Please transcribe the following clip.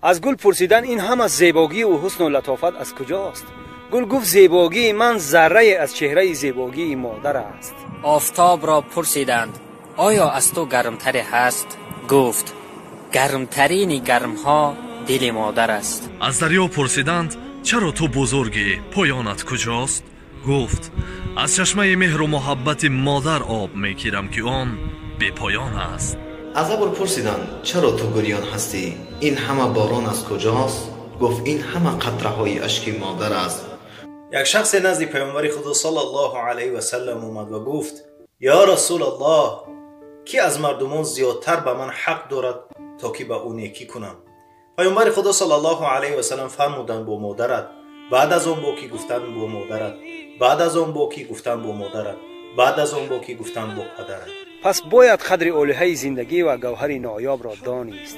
از گل پرسیدن این همه زیبایی و حسن و لطافت از کجاست؟ گل گفت زیبایی من ذره از چهره زیبایی مادر است. آفتاب را پرسیدند آیا از تو گرمتری هست؟ گفت گرمترین گرمها دل مادر است. از دریا پرسیدند چرا تو بزرگی پایانت کجاست؟ گفت از چشمه مهر و محبت مادر آب میگیرم که آن بی پایان است. از ابر پرسیدند چرا تو گریان هستی؟ این همه باران از کجاست؟ گفت این همه قطره های اشک مادر است. یک شخص نزد پیامبر خدا صلی الله علیه و سلم اومد و گفت یا رسول الله، کی از مردمان زیادتر به من حق دارد تا که به او نیکی کنم؟ پیامبر خدا صلی الله علیه و سلم فرمودند با مادرت، بعد از اون با کی گفتند با مادرت، بعد از اون با کی گفتند با مادرت، بعد از اون با کی گفتند با پدرت. پس باید قدر الهه زندگی و گوهر نایاب را دانست.